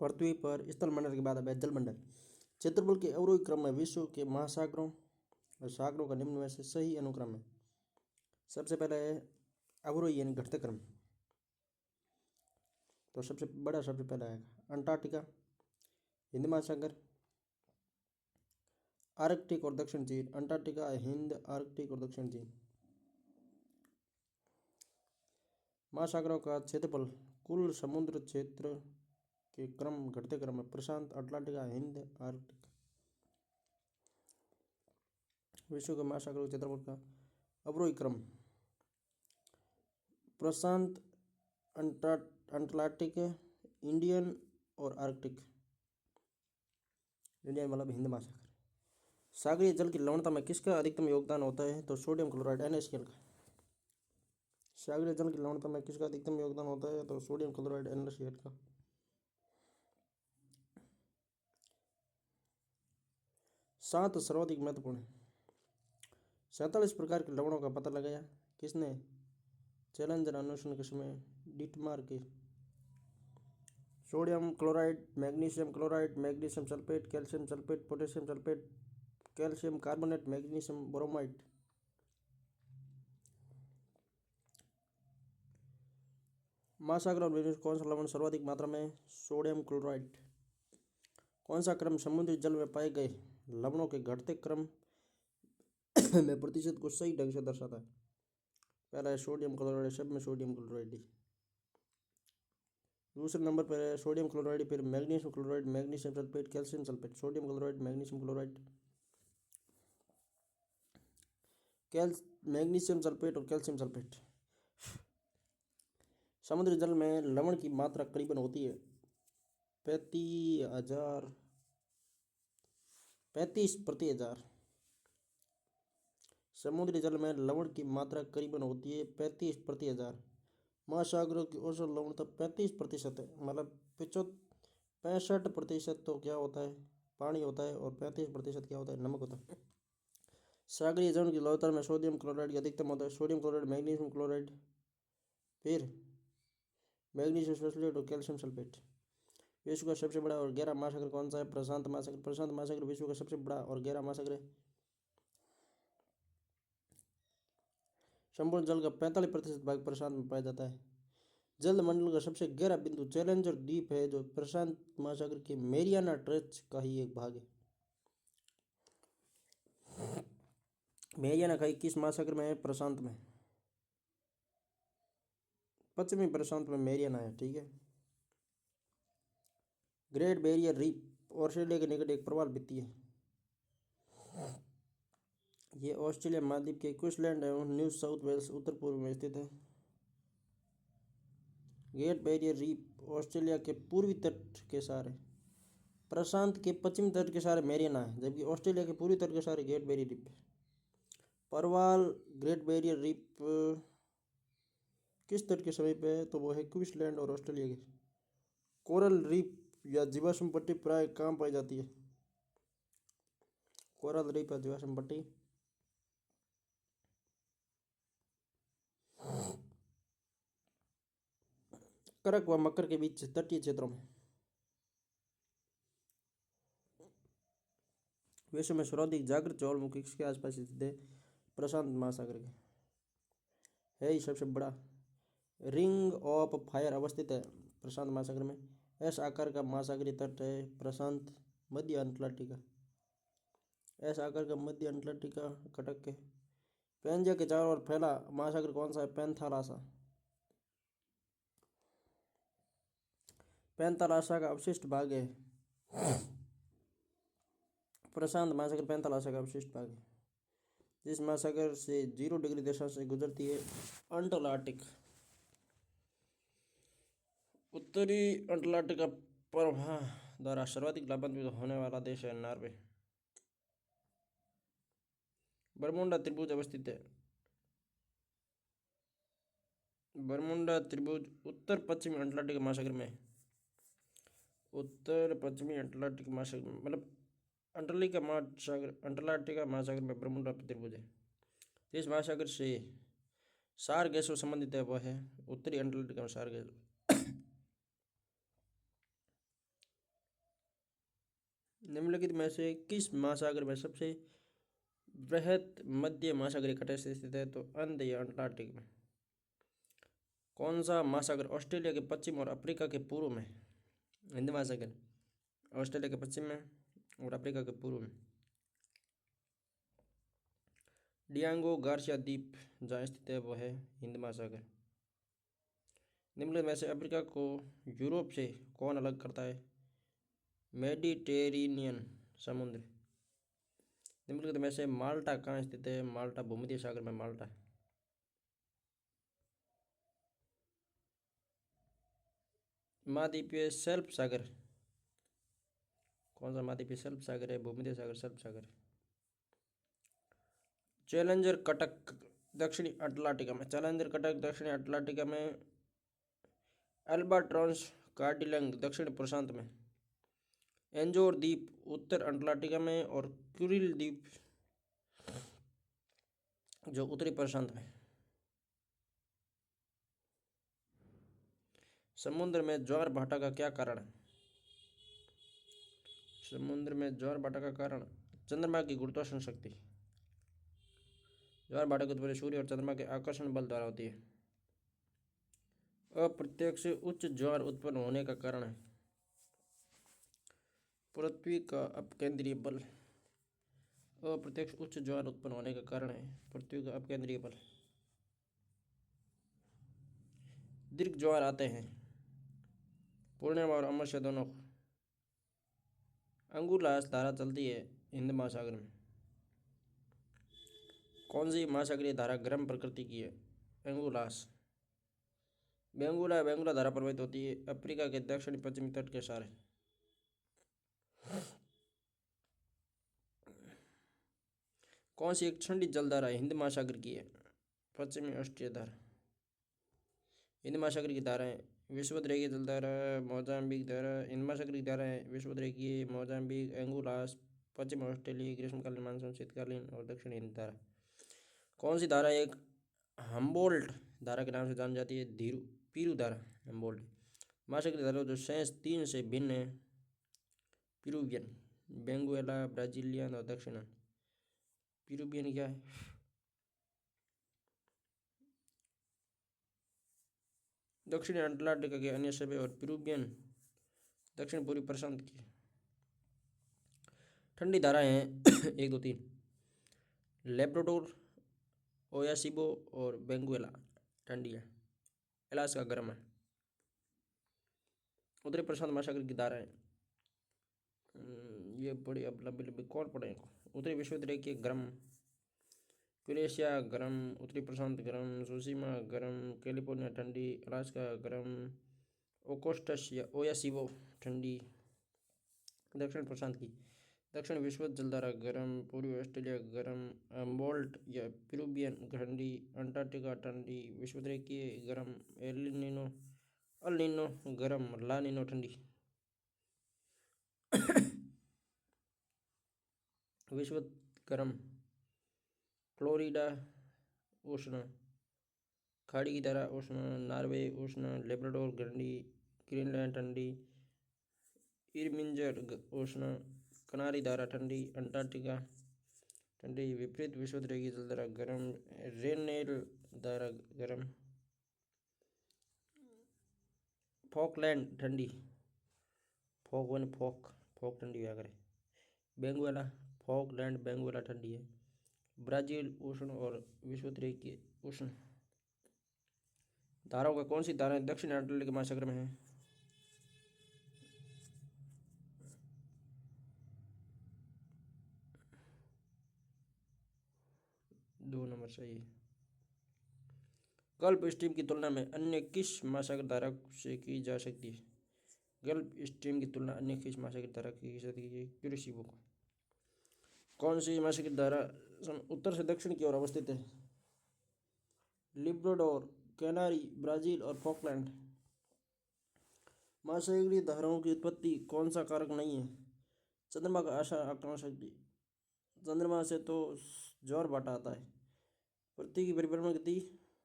पृथ्वी पर स्थल मंडल के बाद अब है जल मंडल। क्षेत्रफल के अवरोही क्रम में विश्व के महासागरों और सागरों का निम्न में से सही अनुक्रम है। सबसे पहले है अवरोही यानी घटते क्रम, तो सबसे बड़ा सबसे पहला है अंटार्कटिका, हिंद महासागर, आर्कटिक और दक्षिण चीन। अंटार्कटिका, हिंद, आर्कटिक और दक्षिण चीन। महासागरों का क्षेत्रफल कुल समुद्र क्षेत्र के क्रम घटते क्रम में प्रशांत, अटलांटिका, हिंद, आर्कटिक। विश्व के महासागरों के क्षेत्रफल का अवरोही क्रम प्रशांत, अटलांटिक, इंडियन और आर्कटिक। इंडियन मतलब हिंद महासागर। सागरीय जल की लवणता में किसका अधिकतम योगदान होता है? तो सोडियम क्लोराइड NaCl का। सागरीय जल की लवणता में किसका अधिकतम योगदान होता है? तो सोडियम क्लोराइड NaCl का। सात सर्वाधिक महत्वपूर्ण है। 47 प्रकार के लवणों का पता लगाया किसने? चैलेंजर अन्वेषण के समय डिटमार के। Sodium chloride, magnesium chloride, magnesium sulphate, calcium sulphate, potassium sulphate, calcium carbonate, magnesium bromide. महासागर और विश्व कौन सा लवण सर्वाधिक मात्रा में? Sodium chloride. कौन सा क्रम समुद्री जल में पाए गए लवणों के घटते क्रम में प्रतिशत को सही ढंग से दर्शाता है? पहला है सोडियम क्लोराइड, सब में सोडियम क्लोराइड। दूसरे नंबर पर है सोडियम क्लोराइड, फिर magnesium chloride, magnesium sulphate, calcium sulphate. Sodium chloride, magnesium chloride, magnesium sulphate और कैल्शियम सल्फेट। समुद्री जल में लवण की मात्रा करीबन होती है 35 प्रति हजार। समुद्री जल में लवण की मात्रा करीबन होती है 35 प्रति हजार। महासागरों की औसत लवणता 35% है, मतलब 65% तो क्या होता है? पानी होता है, और 35% क्या होता है? नमक होता है। सागरीय जल की लवणता में सोडियम क्लोराइड की अधिकतम होता है। सोडियम क्लोराइड, मैग्नीशियम क्लोराइड, फिर मैग्नीशियम सल्फेट और कैल्शियम सल्फेट। विश्व का सबसे बड़ा और गहरा महासागर कौन सा है? प्रशांत महासागर। प्रशांत महासागर विश्व का सबसे बड़ा और गहरा महासागर है। संपूर्ण जल का 45% भाग प्रशांत में पाया जाता है। जल मंडल का सबसे गहरा बिंदु चैलेंजर द्वीप है, जो प्रशांत महासागर के मेरियाना ट्रेंच का ही एक भाग है। मेरियाना खाई किस महासागर में है? प्रशांत में। पश्चिमी प्रशांत में मेरियाना है, ठीक है। ग्रेट बैरियर रीफ ऑस्ट्रेलिया के निकट एक प्रवाल भित्ति है। ये ऑस्ट्रेलिया महाद्वीप के क्वींसलैंड एवं न्यू साउथ वेल्स उत्तर पूर्व में स्थित है। ग्रेट बैरियर रीफ ऑस्ट्रेलिया के पूर्वी तट के सहारे, प्रशांत के पश्चिमी तट के सहारे मेरियाना है, जबकि ऑस्ट्रेलिया के पूर्वी तट के सहारे ग्रेट बैरियर रीफ है। परवाल ग्रेट बैरियर रीफ किस तट के समीप है? तो वो है क्वींसलैंड और ऑस्ट्रेलिया के। कोरल रीफ या जीवाश्म पट्टी प्राय कहाँ पाई जाती है? कोरल रीफ या जीवाश्म पट्टी करक व मकर के बीच तटीय क्षेत्रों में। विश्व में सर्वाधिक जागृत ज्वालामुखी किसके आसपास स्थित है? प्रशांत महासागर के, है ही सबसे बड़ा। रिंग ऑफ फायर अवस्थित है प्रशांत महासागर में। एस आकार का महासागरीय तट है प्रशांत मध्य अटलांटिका। एस आकार का मध्य अटलांटिका कटक है। पेंजिया के चारों ओर फैला महासागर कौन सा है? पैंथालासा। पैंथालासा का अवशिष्ट भाग है प्रशांत महासागर। पैंथालासा का अवशिष्ट भाग है। जिस महासागर से 0 डिग्री दशा से गुजरती है? अंटार्कटिक। उत्तरी अंटार्कटिका प्रवाह द्वारा सर्वाधिक लाभान्वित होने वाला देश है नॉर्वे। बरमुंडा त्रिभुज अवस्थित है। बरमुंडा त्रिभुज उत्तर पश्चिमी अंटार्कटिक महासागर में, उत्तर पश्चिमी अंटार्कटिक महासागर में, मतलब अंटार्कटिका महासागर में बरमुंडा त्रिभुज है। इस महासागर से सार गैसों संबंधित है वह है उत्तरी अंटार्कटिका में सार गैस। निम्नलिखित में से किस महासागर में सबसे बृहद मध्य महासागरीय तट स्थित है? तो अंध या अंटार्कटिक में। कौन सा महासागर ऑस्ट्रेलिया के पश्चिम और अफ्रीका के पूर्व में? हिंद महासागर ऑस्ट्रेलिया के पश्चिम में और अफ्रीका के पूर्व में। डियांगो गार्सिया द्वीप जहाँ स्थित है वो है हिंद महासागर। निम्नलिखित में से अफ्रीका को यूरोप से कौन अलग करता है? मेडिटेरेनियन समुद्र। निम्नलिखित में से माल्टा कहाँ स्थित है? माल्टा भूमध्य सागर में माल्टा। महाद्वीपीय शेल्फ सागर। कौन सा महाद्वीपीय शेल्फ सागर है? भूमध्य सागर शेल्फ सागर। चैलेंजर कटक दक्षिणी अटलांटिका में। चैलेंजर कटक दक्षिणी अटलांटिका में। अल्बाट्रॉस कार्डिलंग दक्षिण प्रशांत में। एंजोर द्वीप उत्तर अटलांटिका में और कुरिल द्वीप जो उत्तरी प्रशांत में। समुद्र में ज्वार भाटा का क्या कारण है? समुद्र में ज्वार भाटा का कारण चंद्रमा की गुरुत्वाकर्षण शक्ति। ज्वार भाटा की उत्पत्ति सूर्य और चंद्रमा के आकर्षण बल द्वारा होती है। अप्रत्यक्ष उच्च ज्वार उत्पन्न होने का कारण है पृथ्वी का अपकेंद्रीय बल। अप्रत्यक्ष उच्च ज्वार उत्पन्न होने का कारण है पृथ्वी का अपकेंद्रीय बल। दीर्घ ज्वार आते हैं पूर्णिमा और अमावस्या दोनों को। अंगुलास धारा चलती है हिंद महासागर में। कौन सी महासागरीय धारा गर्म प्रकृति की है? अंगुलास। बेंगुला धारा प्रवाहित होती है अफ्रीका के दक्षिण पश्चिमी तट के सहारे। कौन सी एक ठंडी जलधारा हिंद महासागर की है? पश्चिमी ऑस्ट्रिया धारा। हिंद महासागर की धाराएं विषुवद्रेखीय जलधारा, मोजाम्बिक धारा। हिंद महासागर की धाराएं विषुवद्रेखीय, मोजाम्बिक, एंगुलास, पश्चिम ऑस्ट्रेलिया, ग्रीष्मकालीन, मानसून, शीतकालीन और दक्षिण हिंद धारा। कौन सी धारा एक हम्बोल्ट धारा के नाम से जानी जाती है? पीरू धारा हम्बोल्ट। महासागरीय धारा जो शेष 3 से भिन्न है पेरुवियन, वेनेजुएला, ब्राजीलियन और दक्षिणन। पेरुवियन क्या है? दक्षिणी अटलांटिका के अन्य सभी और पेरुवियन दक्षिण पूर्वी प्रशांत की। ठंडी धाराएं हैं 1, 2, 3 लेब्राडोर, ओयासिबो और वेनेजुएला ठंडी है। अलास्का गर्म है। उत्तरी प्रशांत महासागर की धाराएं ये बड़ी अब लंबी कौन पड़े? उत्तरी विषुवद्रेखीय गर्म, क्रोएशिया गर्म, उत्तरी प्रशांत गर्म, सुसीमा गर्म, कैलिफोर्निया ठंडी, अलास्का गर्म, ओकोस्टस या ओयासिबो ठंडी। दक्षिण प्रशांत की दक्षिण विषुवत जलधारा गर्म, पूर्वी ऑस्ट्रेलिया गर्म, हम्बोल्ट या पेरुवियन ठंडी, अंटार्कटिका ठंडी, विषुवद्रेखीय गर्म, अल नीनो गर्म, ला नीनो ठंडी। विषुवत गर्म फ्लोरिडा उष्ण, खाड़ी की तरह उष्ण, नॉर्वे उष्ण, लेब्राडोर ठंडी, ग्रीनलैंड ठंडी, इरमिंजर उष्ण, कनारी धारा ठंडी, अंटार्कटिका ठंडी, विपरीत विषुवद्रेखीय जलधारा गर्म, रेनेल धारा गर्म, फॉकलैंड ठंडी, फोक ठंडी हुआ करे। वेनेजुएला, फॉकलैंड, वेनेजुएला ठंडी है। ब्राजील उष्ण और विषुवद्रेखीय उष्ण। धाराओं का कौन सी धाराएं दक्षिण अटलांटिक महासागर में है? 2 नंबर सही है। गल्फ स्ट्रीम की तुलना में अन्य किस महासागर धारा से की जा सकती है? गल्फ स्ट्रीम की तुलना अन्य किस महासागर धारा की जा सकती है? क्यूरेसिबो को। कौन सी महासागर धारा उत्तर से दक्षिण की ओर अवस्थित है? लिब्राडोर, कैनारी, ब्राजील और फॉकलैंड। महासागरीय धाराओं की उत्पत्ति कौन सा कारक नहीं है? चंद्रमा का आकर्षण शक्ति। चंद्रमा से तो ज्वार भाटा आता है। पृथ्वी की परिभ्रमण गति,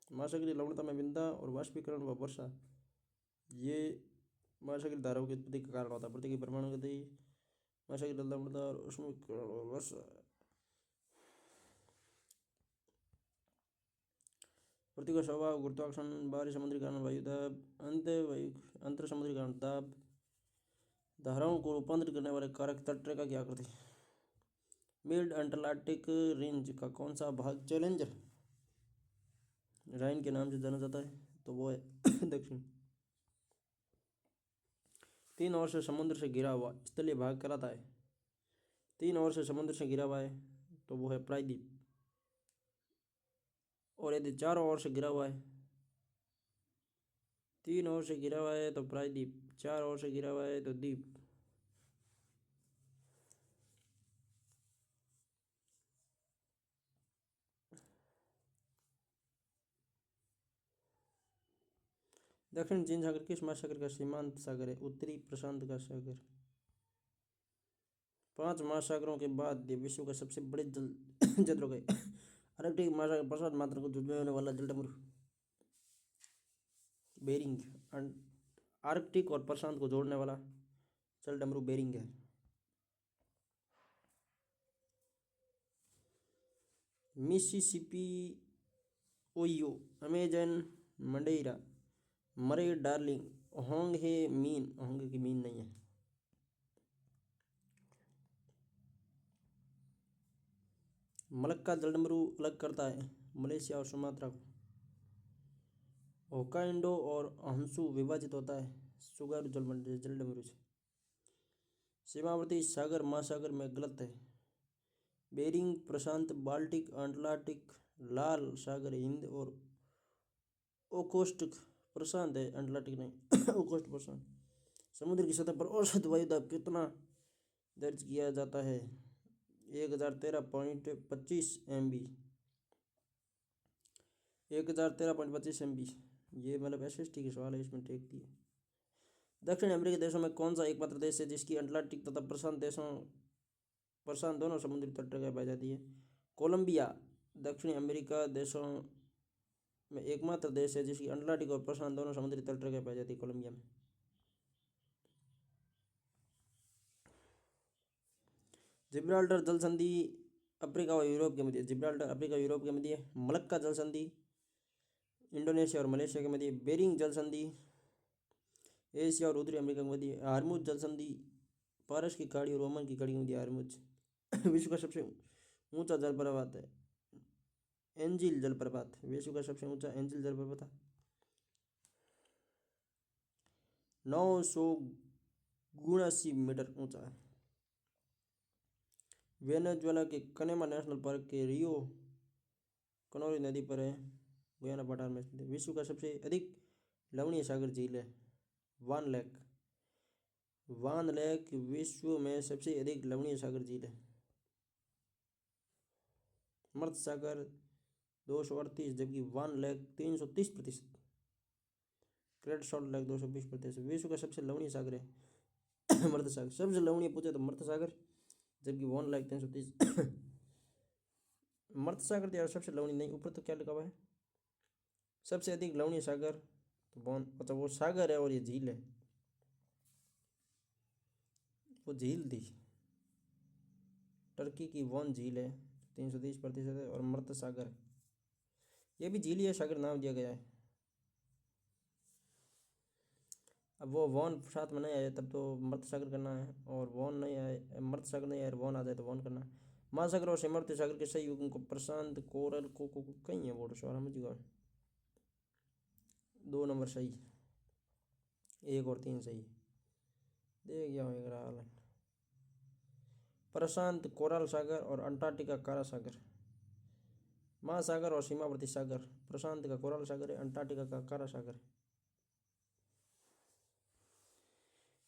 महासागरीय लवणता में भिन्नता और वाष्पीकरण व वर्षा ये महासागरीय धाराओं की उत्पत्ति का कारण होता है। पृथ्वी की परिभ्रमण गति, महासागर डलता मृदा और उसमें वर्षा। पृथ्वी का स्वभाव गुरुत्वाकर्षण, बाहरी समुद्री कारण वायुदाब, अंतर समुद्री कारण दाब, धाराओं को रूपांतरित करने वाले कारक। तटरेखा की आकृति। मिड अंटार्कटिक रेंज का कौन सा भाग चैलेंजर राइन के नाम से जाना जाता है? तो वो है दक्षिण। 3 ओर से समुद्र से घिरा हुआ स्थलीय भाग कहलाता है। 3 ओर से समुद्र से घिरा हुआ है तो वो है प्रायद्वीप। और यदि 4 ओर से घिरा हुआ है, 3 ओर से घिरा हुआ है तो प्रायद्वीप, 4 ओर से घिरा हुआ है तो द्वीप। दक्षिण चीन सागर किस महासागर का सीमांत सागर है? उत्तरी प्रशांत का सागर। 5 महासागरों के बाद ये विश्व का सबसे बड़े जल जलरोग है। आर्कटिक महासागर प्रशांत मात्रा को जुड़ने होने वाला जलडमरू बेरिंग। आर्कटिक और प्रशांत को जोड़ने वाला जलडमरू बेरिंग है। मिसिसिपी, ओहियो, अमेजन, मंडेरा, मरे, डार्लिंग, होंगे मीन। होंगे की मीन नहीं है। मलक्का जलडमरू अलग करता है मलेशिया और सुमात्रा को। होकाइंडो और हंसू विभाजित होता है सुगारू जलडमरू से। सीमावर्ती सागर महासागर में गलत है। बेरिंग, प्रशांत, बाल्टिक, अटलांटिक, लाल सागर हिंद और ओकोस्ट प्रशांत है, अटलांटिक नहीं। ओकोस्ट प्रशांत। समुद्र की सतह पर औसत वायुदाब कितना दर्ज किया जाता है? 1013.25 MB। 1013.25 MB। ये मतलब SST के सवाल है, इसमें टेक दिए। दक्षिण अमेरिकी देशों में कौन सा एकमात्र देश है जिसकी अटलांटिक तथा प्रशांत दोनों समुद्री तटरेखाएं पाई जाती है? कोलंबिया। दक्षिण अमेरिका देशों में एकमात्र देश है जिसकी अटलांटिक और प्रशांत दोनों समुद्री तटरेखाएं पाई जाती है, कोलंबिया में। जिब्राल्टर जल संधि अफ्रीका और यूरोप के मध्य। जिब्राल्टर अफ्रीका और यूरोप के मध्य। मलक्का जल संधि इंडोनेशिया और मलेशिया के मध्य। बेरिंग जल संधि एशिया और उत्तरी अमेरिका के मध्य। हार्मुज जल संधि पारस की खाड़ी और ओमान की खाड़ी के मध्य हार्मुज। विश्व का सबसे ऊंचा जलप्रपात है एंजिल जलप्रपात। विश्व का सबसे ऊंचा एंजिल जलप्रपात 979 मीटर ऊंचा है। वेनेजुएला के कनेमा नेशनल पार्क के रियो कनोरी नदी पर है, गुयाना पठार में स्थित है। विश्व का सबसे अधिक लवणीय सागर झील है वान लेक। वान लेक विश्व में सबसे अधिक लवणीय सागर झील है। मर्त सागर 238 जबकि वान लेक 330%। Great salt lake 220%। विश्व का सबसे लवणीय सागर है मर्त सागर। सबसे लवणीय पूछे तो मर्त सागर, जबकि वान लेक 330। मर्त सागर तो यार सबसे लवणीय नहीं, ऊपर तो क्या लिखा हुआ है सबसे अधिक लवणीय सागर, तो वान, अच्छा वो सागर है और ये झील है। वो झील थी टर्की की वान झील है 330% है, और मर्त सागर ये भी झील है, सागर नाम दिया गया है। अब वो वॉन साथ में नहीं आए तब तो मर्त सागर करना है, और वॉन नहीं आए, मर्त सागर नहीं आए, वॉन आ जाए तो वॉन करना है। महासागर और सिमर्त सागर के सही युग्म को प्रशांत, कोरल को कहीं है बोर्ड सवाल समझ गए। 2 नंबर सही, 1 और 3 सही। देख गया हाल। प्रशांत कोरल सागर और अंटार्कटिका काला सागर। महासागर और सीमावर्ती सागर, प्रशांत का कोरल सागर है, अंटार्कटिका का काला सागर है।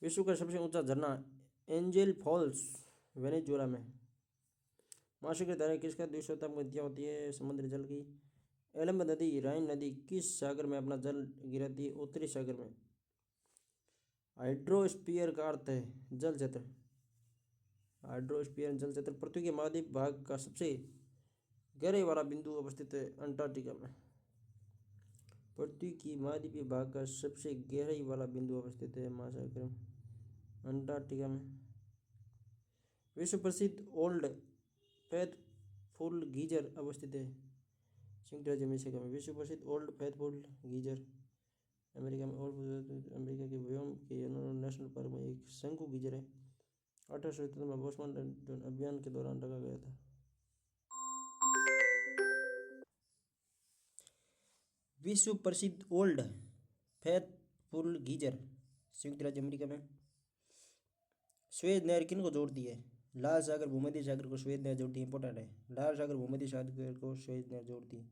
विश्व का सबसे ऊंचा झरना एंजेल फॉल्स वेनेजुएला में। महासागरीय धाराएं किसका द्विशता मध्य होती है? समुद्री जल की। एल्ब नदी, राइन नदी किस सागर में अपना जल गिराती है? उत्तरी सागर में। हाइड्रोस्फीयर का अर्थ है जल क्षेत्र। हाइड्रोस्फीयर जल क्षेत्र। पृथ्वी के महाद्वीप भाग का सबसे गहराई वाला बिंदु अवस्थित है अंटार्कटिका में। पृथ्वी की महाद्वीपीय भाग का सबसे गहराई वाला बिंदु अवस्थित है महासागर में, अंटार्कटिका में। विश्व प्रसिद्ध ओल्ड फेथफुल गीजर अवस्थित है संयुक्त राज्य अमेरिका में। विश्व प्रसिद्ध ओल्ड फेथफुल गीजर अमेरिका में। अमेरिका के व्योम के नेशनल पार्क में एक शंकु गीजर है। 1877 में बोस्टन अभियान के दौरान रखा गया था। विश्व प्रसिद्ध ओल्ड फेथफुल गीजर संयुक्त राज्य अमेरिका में। स्वेज नहर किन को जोड़ती है? लाल सागर भूमध्य सागर को स्वेज नहर जोड़ती है। इंपॉर्टेंट है, लाल सागर भूमध्य सागर को स्वेज नहर जोड़ती है।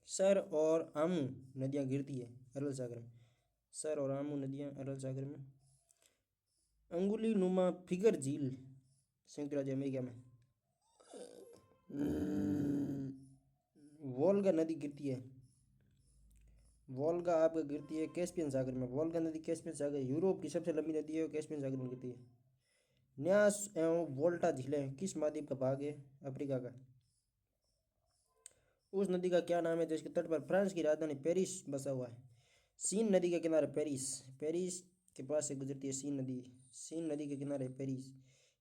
सर और आमू नदियां गिरती है अरल सागर में। सर और आमू नदियां अरल सागर में। अंगुली नुमा फिगर झील संयुक्त राज्य अमेरिका में। वोल्गा नदी गिरती है, वोल्गा आपका गिरती है कैस्पियन सागर में। वोल्गा नदी कैस्पियन सागर यूरोप की सबसे लंबी नदी है और कैस्पियन सागर में गिरती है। न्यास एवं वोल्टा झीलें किस महाद्वीप का भाग है? अफ्रीका का। उस नदी का क्या नाम है जिसके तट पर फ्रांस की राजधानी पेरिस बसा हुआ है? सीन नदी के किनारे पेरिस, पेरिस के पास से गुजरती है सीन नदी। सीन नदी के किनारे पेरिस।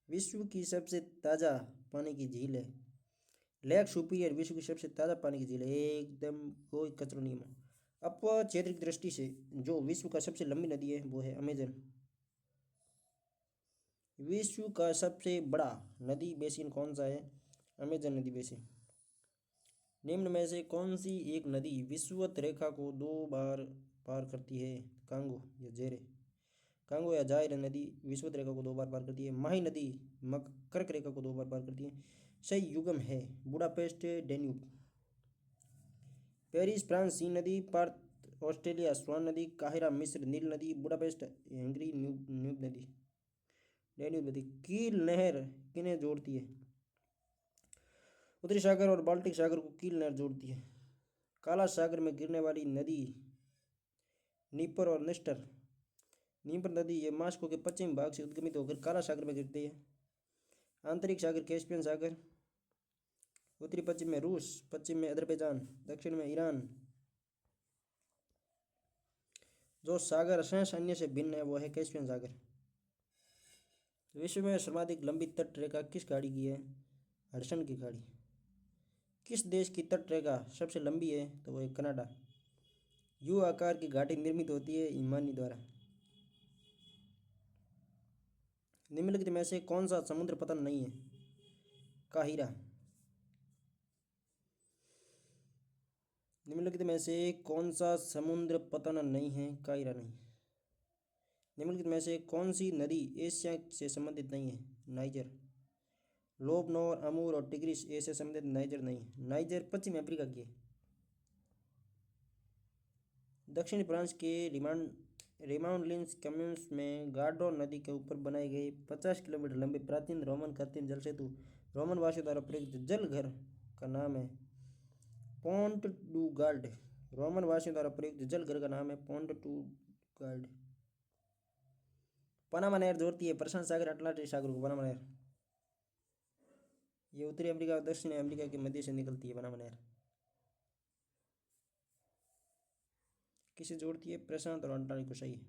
विश्व की सबसे ताज़ा पानी की झील है लेक सुपीरियर। विश्व की सबसे ताज़ा पानी की झील है, एकदम कोई कचरा नहीं है। अप क्षेत्र की दृष्टि से जो विश्व का सबसे लंबी नदी है वो है अमेजन। विश्व का सबसे बड़ा नदी बेसिन कौन सा है? अमेजन नदी बेसिन। निम्न में से कौन सी एक नदी विषुवत रेखा को 2 बार पार करती है? कांगो या जेरे। कांगो या जायरे नदी विषुवत रेखा को 2 बार पार करती है। माही नदी कर्क रेखा को 2 बार पार करती है। सही युग्म है Budapest Danube. Paris France Seine नदी। पर्थ ऑस्ट्रेलिया स्वान नदी। काहिरा मिस्र नील नदी। बुडापेस्ट हंगरी न्यूब नदी डेन्यूब नदी। कील नहर किन्हें जोड़ती है? उत्तरी सागर और बाल्टिक सागर को कील नहर जोड़ती है। काला सागर में गिरने वाली नदी नीपर और नेस्टर। नीपर नदी ये मास्को के पश्चिम भाग से उद्गमित होकर काला सागर में गिरती है। आंतरिक सागर कैस्पियन सागर। उत्तरी पश्चिम में रूस, पश्चिम में अजरबैजान, दक्षिण में ईरान। जो सागर शेष अन्य से भिन्न है वो है कैस्पियन सागर। विश्व में सर्वाधिक लंबी तट रेखा किस खाड़ी की है? हडसन की खाड़ी। किस देश की तट रेखा सबसे लंबी है? तो वो है कनाडा। यू आकार की घाटी निर्मित होती है हिमानी द्वारा। निम्नलिखित में से कौन सा समुद्र पतन नहीं है? काहिरा। निम्नलिखित में से कौन सा समुद्र पतन नहीं है? काहिरा नहीं। निम्नलिखित में से कौन सी नदी एशिया से संबंधित नहीं है? नाइजर। लोबनोर, अमूर और टिग्रिस एशिया से संबंधित, नाइजर नहीं। नाइजर पश्चिमी अफ्रीका की है। दक्षिणी फ्रांस के रिमाउंडलिन्स कम्यून्स में गार्डोन नदी के ऊपर बनाए गए 50 किलोमीटर लंबे प्राचीन रोमन कृत्रिम जल सेतु रोमन वासियों द्वारा प्रयुक्त जल घर का नाम है पोंट डू गार्ड। रोमन वासियों द्वारा प्रयुक्त जल घर का नाम है पोंट डू गार्ड। पनामा नहर जोड़ती है प्रशांत सागर अटलांटिक सागर को। पनामा नहर ये उत्तरी अमेरिका और दक्षिणी अमेरिका के मध्य से निकलती है। पनामा नहर किसे जोड़ती है? प्रशांत और अटलांटिक को। सही है।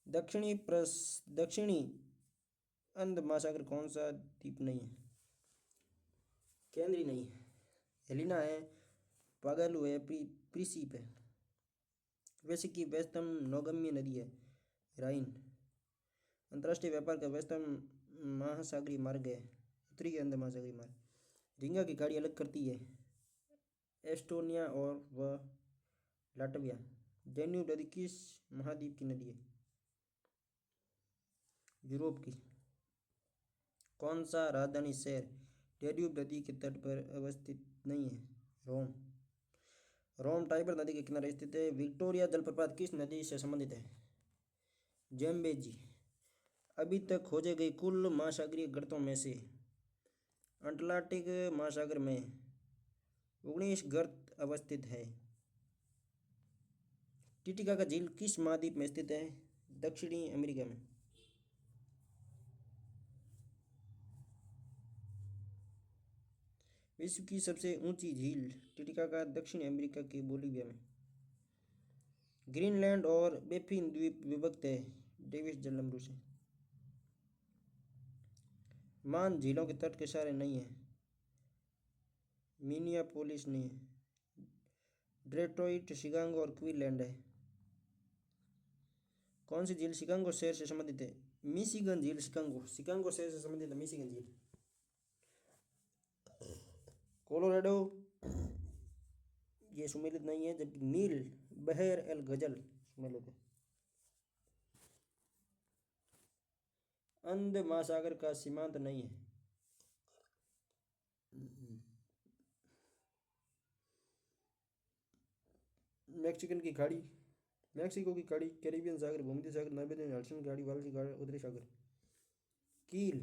दक्षिणी अंध महासागर कौन सा द्वीप नहीं है? केंद्रीय नहीं है। हेलिना है, पागालू है, प्रिंसिप है। वैसे की व्यस्तम नौगम्य नदी है राइन। अंतर्राष्ट्रीय व्यापार का व्यस्तम महासागरीय मार्ग है उत्तरी अंध महासागरीय मार्ग। रिंगा की खाड़ी अलग करती है एस्टोनिया और व लाटविया। डेन्यूब नदी किस महाद्वीप की नदी है? यूरोप की। कौन सा राजधानी शहर डेन्यूब नदी के तट पर अवस्थित नहीं है? रोम। रोम टाइबर नदी के किनारे स्थित है। विक्टोरिया जलप्रपात किस नदी से संबंधित है? जेम्बेजी। अभी तक खोजे गए कुल महासागरीय गर्तों में से अटलांटिक महासागर में 19 गर्त अवस्थित है। टिटिकाका झील किस महाद्वीप में स्थित है? दक्षिणी अमेरिका में। विश्व की सबसे ऊंची झील टिटिकाका दक्षिणी अमेरिका के बोलिविया में। ग्रीनलैंड और बेफिन द्वीप विभक्त है डेविस जलमरू से। मान झीलों के तट के सहारे नहीं है। मिनियापोलिस नहीं है। डेट्रॉइट, शिकागो और क्लीवलैंड है। कौन सी झील शिकागो शहर से संबंधित है? मिशिगन झील शिकागो शहर से संबंधित है। मिशिगन झील। कोलोराडो ये सुमेलित नहीं है, जबकि नील बहर एल गजल सुमेलित है। अंध महासागर का सीमांत नहीं है। मैक्सिकन की खाड़ी, मैक्सिको की खाड़ी, कैरिबियन सागर, भूमध्य सागर, नाइजीरियन हडसन खाड़ी, बाल्टिक सागर, उत्तरी सागर। कील,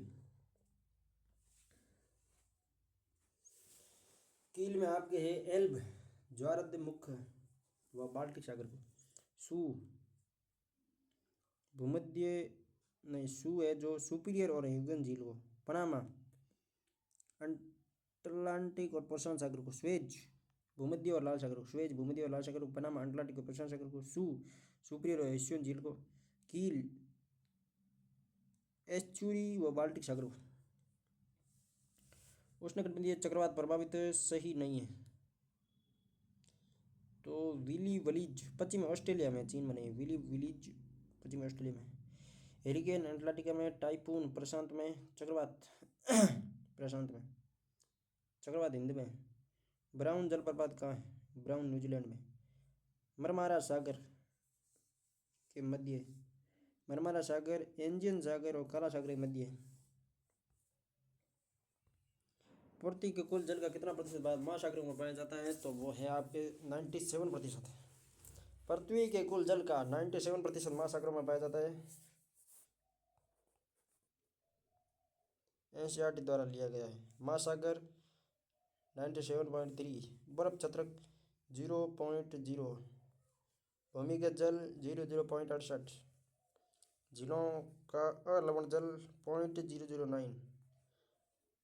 कील में आपके है एल्ब, ज्वारद व बाल्टिक सागर को। सू, भूमध्य नहीं, सू है जो सुपीरियर और ह्यूगन झील को। पनामा, अटलांटिक और प्रशांत सागर को। स्वेज, भूमध्य और लाल सागर को। स्वेज, भूमध्य और लाल सागर को। पनामा, अटलांटिक और प्रशांत सागर को। सू, सुपीरियर और ह्यूगन झील को। कील, एस्चुरी व बाल्टिक सागर को। उष्णकटिबंधीय चक्रवात प्रभावित सही नहीं है। तो विली विलीज पश्चिम ऑस्ट्रेलिया में, चीन में नहीं। विली विलीज पश्चिम ऑस्ट्रेलिया में। हेरिकेन अटलांटिका में। टाइफून प्रशांत में। चक्रवात प्रशांत में। चक्रवात हिंद में। ब्राउन जलप्रपात कहाँ है? ब्राउन न्यूजीलैंड में। मरमारा सागर के मध्य, मरमारा सागर, एंजियन सागर और काला सागर के मध्य है। पृथ्वी के कुल जल का कितना प्रतिशत भाग महासागरों में पाया जाता है? तो वो है आपके 97%। पृथ्वी के कुल जल का 97% महासागरों में पाया जाता है। एनसीईआरटी द्वारा लिया गया है। महासागर 97.3, बर्फ छत्रक 0.0, भूमिगत जल 00.68, झीलों का अलवण जल 0.009,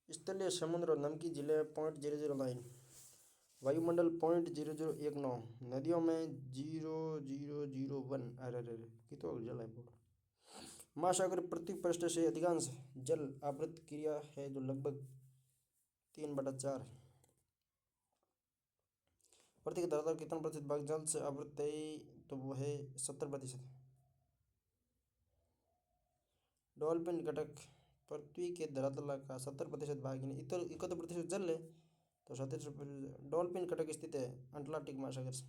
स्थलीय समुद्र और नमकी झीलें 0.009, वायुमंडल 0.0019, नदियों में 0.001। अरे कितो जल है बहुत। महासागर पृथ्वी पृष्ठ से अधिकांश जल आवृत क्रिया है जो लगभग 3/4। पृथ्वी के धरातल कितना प्रतिशत भाग जल से आवृत है? तो वो है 70%। डॉल्फिन कटक पृथ्वी के धरातल का 70% भाग, यानी 71% जल है तो 70%। डॉल्फिन कटक स्थित है अटलांटिक महासागर से।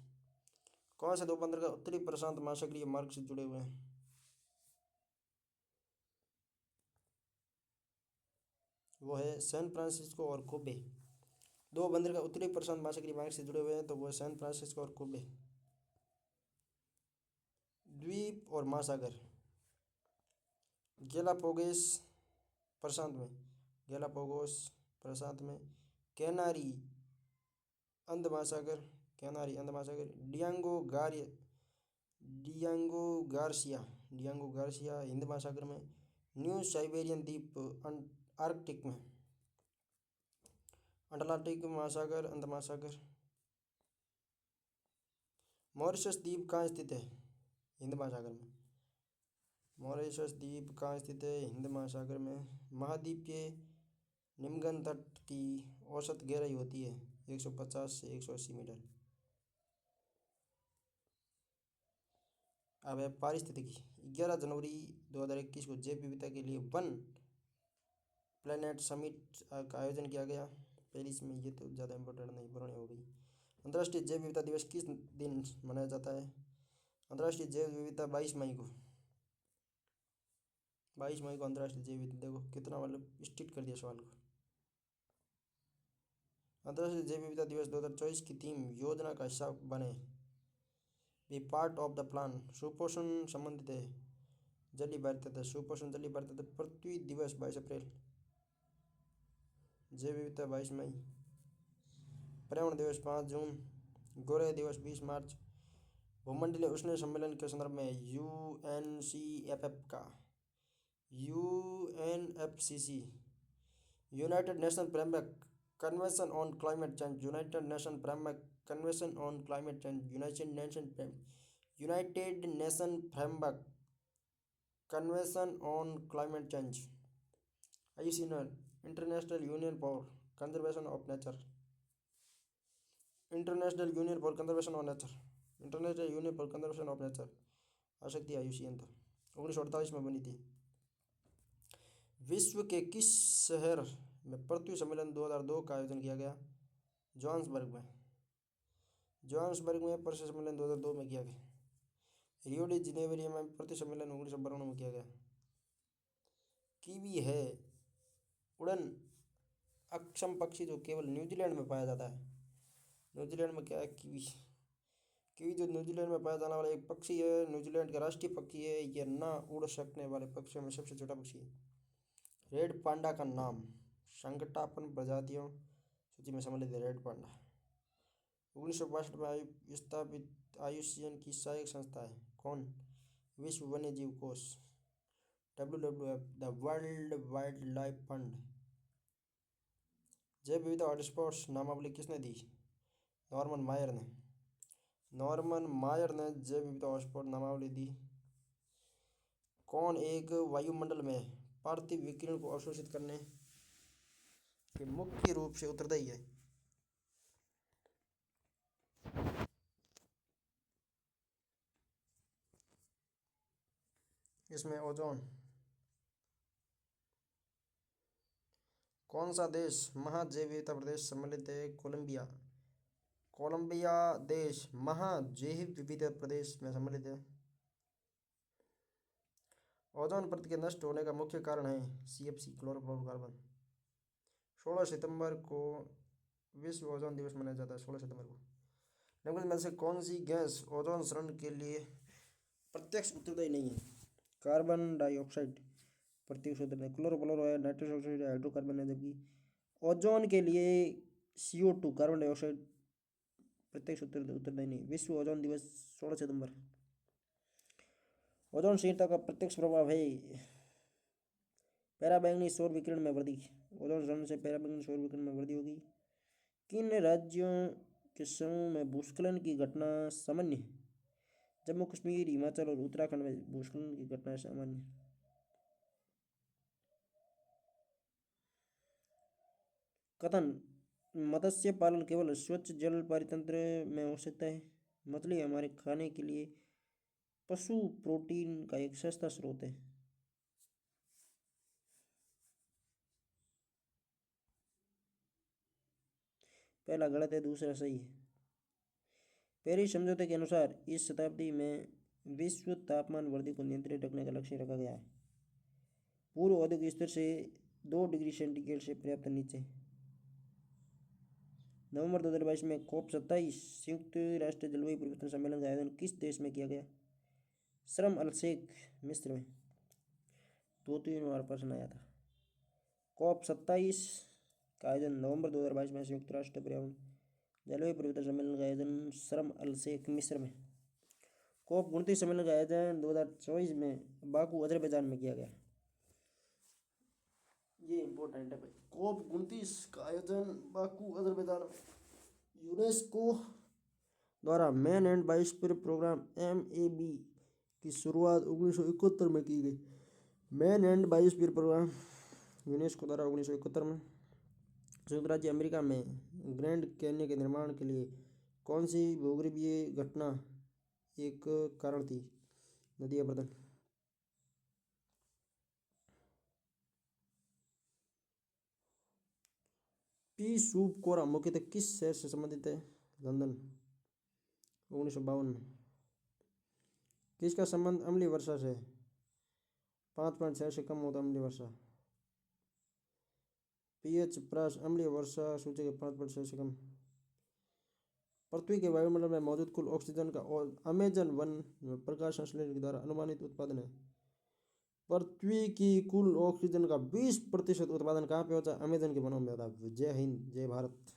कौन से दो बंदरगाह उत्तरी प्रशांत महासागरीय मार्ग से जुड़े हुए हैं? वो है सैन फ्रांसिस्को और कोबे। दो बंदरगाह उत्तरी प्रशांत महासागरीय मार्ग से जुड़े हुए हैं तो वो सैन फ्रांसिस्को और कोबे। द्वीप और महासागर, गैलापागोस प्रशांत में, गैलापागोस प्रशांत में। कैनारी अंध महासागर, कैनारी अंध महासागर। डियांगो गार्सिया हिंद महासागर में। न्यू साइबेरियन द्वीप आर्कटिक में। अटलांटिक महासागर अंध महासागर। मॉरिशस द्वीप कहाँ स्थित है? हिंद महासागर में। मॉरिशस द्वीप कहाँ स्थित है? हिंद महासागर में। महाद्वीप के निम्नगन तट की औसत गहराई होती है 150 से 180 मीटर। अब है पारिस्थितिकी। 11 जनवरी 2021 को जैव विविधता के लिए वन प्लैनेट समिट का आयोजन किया गया पेरिस में। ये तो ज़्यादा इम्पोर्टेंट नहीं, पुरानी हो गई। अंतर्राष्ट्रीय जैव विविधता दिवस किस दिन मनाया जाता है? अंतर्राष्ट्रीय जैव विविधता 22 मई को। 22 मई को अंतर्राष्ट्रीय जैव विविधता। देखो कितना मतलब स्ट्रिक्ट कर दिया सवाल को। अंतर्राष्ट्रीय जैव विविधता दिवस 2024 की थीम योजना का हिस्सा बने, be part of the plan. सुपोषण संबंधित है जलीय भारतीयता, सुपोषण जलीय भारतीयता। पृथ्वी दिवस 22 अप्रैल। जैव विविधता 22 मई। पर्यावरण दिवस 5 जून। गोरख दिवस 20 मार्च। भूमंडलीय उष्ण सम्मेलन के संदर्भ में UNFCCC, United nation framework convention on climate change, United nation framework convention on climate change, United nation framework convention on climate change. IUCN international union for conservation of nature, international union for conservation of nature, international union for conservation of nature आशक्ति IUCN था, 1948 में बनी थी। विश्व के किस शहर में पृथ्वी सम्मेलन 2002 का आयोजन किया गया? जोहान्सबर्ग में। जोहान्सबर्ग में पृथ्वी सम्मेलन 2002 में किया गया। रियो डी जनेरियो में पृथ्वी सम्मेलन 1992 में किया गया। कीवी है उड़न अक्षम पक्षी जो केवल न्यूजीलैंड में पाया जाता है। न्यूजीलैंड में क्या है? कीवी। कीवी जो न्यूजीलैंड में पाया जाने वाला एक पक्षी है, न्यूजीलैंड का राष्ट्रीय पक्षी है। यह ना उड़ सकने वाले पक्षियों में सबसे छोटा पक्षी है। रेड पांडा का नाम संकटापन्न प्रजातियों सूची में सम्मिलित है। रेड पांडा 1962 में स्थापित IUCN की सहायक संस्था है। कौन? विश्व वन्य जीव कोष, WWF, the world wild life fund. जैव विविधता हॉटस्पॉट्स नामावली किसने दी? नॉर्मन मायर ने। नॉर्मन मायर ने जैव विविधता हॉटस्पॉट नामावली दी। कौन एक वायुमंडल में पार्थिव विकिरण को अवशोषित करने के मुख्य रूप से उत्तरदायी है? इसमें ओजोन। कौन सा देश महाजैव विविधता प्रदेश सम्मिलित है? कोलंबिया। कोलंबिया देश महाजैव विविधता प्रदेश में सम्मिलित है। ओजोन परत के नष्ट होने का मुख्य कारण है CFC, क्लोरोफ्लोरोकार्बन। 16 सितंबर को विश्व ओजोन दिवस मनाया जाता है। 16 सितंबर को। निम्नलिखित में से कौन सी गैस ओजोन क्षरण के लिए प्रत्यक्ष उत्तरदायी नहीं है? कार्बन डाइऑक्साइड प्रत्यक्ष उत्तरदायी, क्लोरोफ्लोरो है, नाइट्रस ऑक्साइड है, हाइड्रोकार्बन है। जबकि ओजोन के लिए CO2 कार्बन डाइऑक्साइड प्रत्यक्ष उत्तरदायी नहीं। विश्व ओजोन दिवस 16 सितंबर। ओजोन क्षीणता का प्रत्यक्ष प्रभाव है पराबैंगनी सौर विकिरण में वृद्धि। ओजोन क्षरण से पराबैंगनी सौर विकिरण में वृद्धि होगी। किन राज्यों के समूह में भूस्खलन की घटना सामान्य है? जम्मू कश्मीर, हिमाचल और उत्तराखंड में भूस्खलन की घटना सामान्य है। कथन: मत्स्य पालन केवल स्वच्छ जल परितंत्र में हो सकता है। मछली हमारे खाने के लिए पशु प्रोटीन का एक सस्ता स्रोत है। पहला गलत है, दूसरा सही है। पेरिस समझौते के अनुसार इस शताब्दी में विश्व तापमान वृद्धि को नियंत्रित रखने का लक्ष्य रखा गया है। पूर्व औद्योगिक स्तर से 2 डिग्री सेंटीग्रेड से पर्याप्त नीचे। नवंबर 2022 में COP27 संयुक्त राष्ट्र जलवायु परिवर्तन सम्मेलन का आयोजन किस देश में किया गया? शर्म अल शेख, मिस्र में। 2-3 बार प्रश्न आया था। COP27 का आयोजन नवंबर 2022 में संयुक्त राष्ट्र पर्यावरण जलवायु परिवर्तन सम्मेलन का आयोजन शर्म अल शेख, मिस्र में। COP29 सम्मेलन का आयोजन 2024 में बाकू, अजरबैजान में किया गया। ये इंपॉर्टेंट है भाई। COP29 का आयोजन बाकू, अजरबैजान में। यूनेस्को द्वारा man and biosphere programme MAB की शुरुआत 1971 में की गई। Man and biosphere programme UNESCO द्वारा 1971 में। संयुक्त राज्य अमेरिका में ग्रैंड कैन्यन के निर्माण के लिए कौन सी भूगर्भीय घटना एक कारण थी? नदी अपरदन। पी सूप कोरा मुख्यतः किस शहर से संबंधित है? लंदन, 1952 में। किसका संबंध अम्लीय वर्षा से? 5.6 से कम होता अम्लीय वर्षा। pH प्रश अम्लीय वर्षा सूचक 5.6 से कम। पृथ्वी के वायुमंडल में मौजूद कुल ऑक्सीजन का और अमेजन वन में प्रकाश संश्लेषण के द्वारा अनुमानित उत्पादन है। पृथ्वी की कुल ऑक्सीजन का 20% उत्पादन कहाँ पे होता है? अमेजन के वनों में होता है। जय हिंद, जय भारत।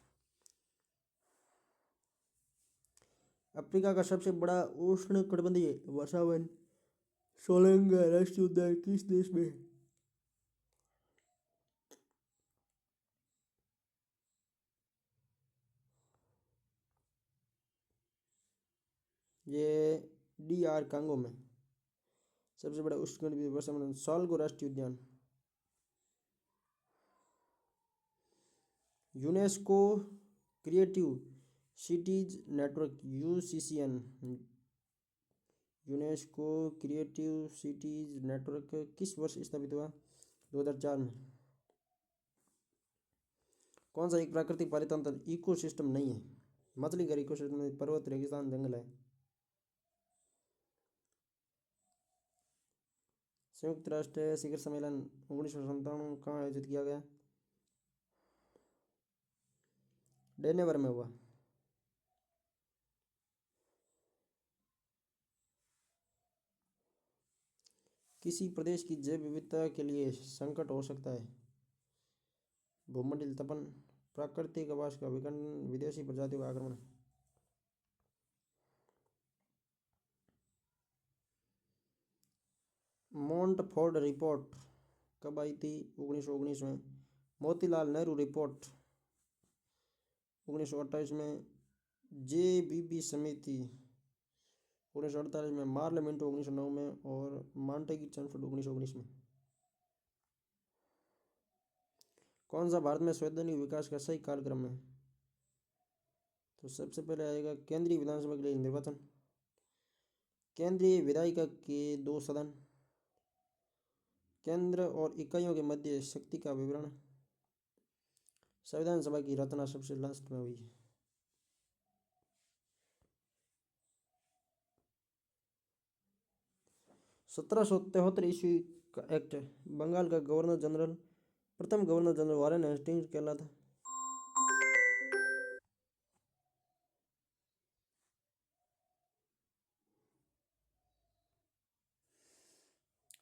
अफ्रीका का सबसे बड़ा उष्णकटिबंधीय वर्षावन सोलंगा राष्ट्रीय उद्यान किस देश में है? ये DR कांगो में। सबसे बड़ा उष्णकटिबंधीय वर्षावन सोलंगा राष्ट्रीय उद्यान। UNESCO creative cities network UCCN, UNESCO creative cities network किस वर्ष स्थापित हुआ? 2004 में। कौन सा एक प्राकृतिक पारितंत्र इकोसिस्टम नहीं है? मछली घर इकोसिस्टम में पर्वत, रेगिस्तान, जंगल है। संयुक्त राष्ट्र शिखर सम्मेलन 1997 कहाँ आयोजित किया गया? डेनेवर में हुआ। किसी प्रदेश की जैव विविधता के लिए संकट हो सकता है? भूमंडलीय तपन, प्राकृतिक आवास का विखंडन, विदेशी प्रजातियों का आक्रमण। मोंटफोर्ड रिपोर्ट कब आई थी? 1919 में। मोतीलाल नेहरू रिपोर्ट 1928 में। जेबीबी समिति 1948 में। मार्ल मिंटो 1909 में और मॉन्टेग्यू चैमस्फोर्ड 1919 में। कौन सा भारत में संवैधानिक विकास का सही कालक्रम है? तो सबसे पहले आएगा केंद्रीय विधानसभा के लिए निर्वाचन, केंद्रीय विधायिका के 2 सदन, केंद्र और इकाइयों के मध्य शक्ति का विवरण, संविधान सभा की रचना सबसे लास्ट में हुई है। 1773 ईस्वी का एक्ट, बंगाल का गवर्नर जनरल, प्रथम गवर्नर जनरल वारेन हेस्टिंग्स कहलाता।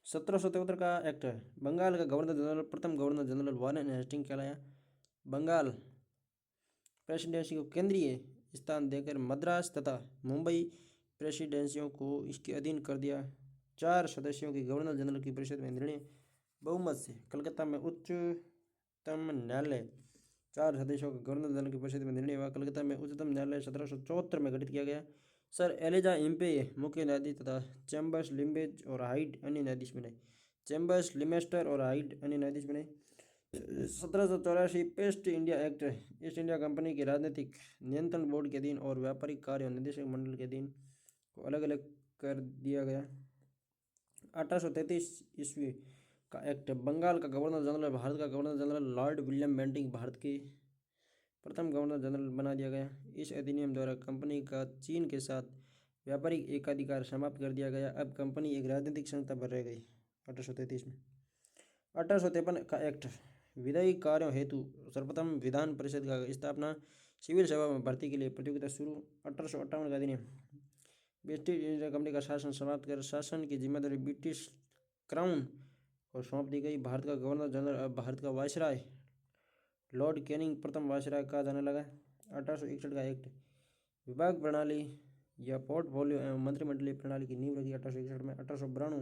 1773 का एक्ट है, बंगाल का गवर्नर जनरल, प्रथम गवर्नर जनरल वारेन हेस्टिंग्स कहलाया। बंगाल प्रेसिडेंसी को केंद्रीय स्थान देकर मद्रास तथा मुंबई प्रेसिडेंसियों को इसके अधीन कर दिया। 4 सदस्यों की गवर्नर जनरल की परिषद में निर्णय बहुमत से। कलकत्ता में उच्चतम न्यायालय 4 सदस्यों का गवर्नर जनरल की परिषद में निर्णय हुआ। कलकत्ता में उच्चतम न्यायालय 1774 में गठित किया गया। सर एलिजा इम्पे मुख्य न्यायाधीश तथा चैम्बर्स लिम्बेज और हाइड अन्य न्यायाधीश बने। चैम्बर्स लिमेस्टर और हाइड अन्य न्यायाधीश बने। 1784 paste India act, east India company के राजनीतिक नियंत्रण बोर्ड के अधीन और व्यापारिक कार्य निदेशक मंडल के अधीन को अलग अलग कर दिया गया। 1833 ईस्वी का एक्ट, बंगाल का गवर्नर जनरल भारत का governor general Lord William Bentinck भारत के प्रथम गवर्नर जनरल बना दिया गया। इस अधिनियम द्वारा कंपनी का चीन के साथ व्यापारिक एकाधिकार समाप्त कर दिया गया। अब कंपनी एक राजनीतिक संस्था पर रह गई। 1833 में। 1853 का एक्ट, विधायी कार्यों हेतु सर्वप्रथम विधान परिषद का स्थापना, सिविल सेवा में भर्ती के लिए प्रतियोगिता शुरू। 1858 का अधिनियम, ब्रिटिश इंडिया कंपनी का शासन समाप्त कर शासन की जिम्मेदारी ब्रिटिश क्राउन को सौंप दी गई। भारत का गवर्नर जनरल अब भारत का वायसराय लॉर्ड कैनिंग प्रथम वायसराय कहा जाने लगा। 1861 का एक्ट, विभाग प्रणाली या पोर्टफोलियो एवं मंत्रिमंडलीय प्रणाली की नींव रखी 1861 में। 1892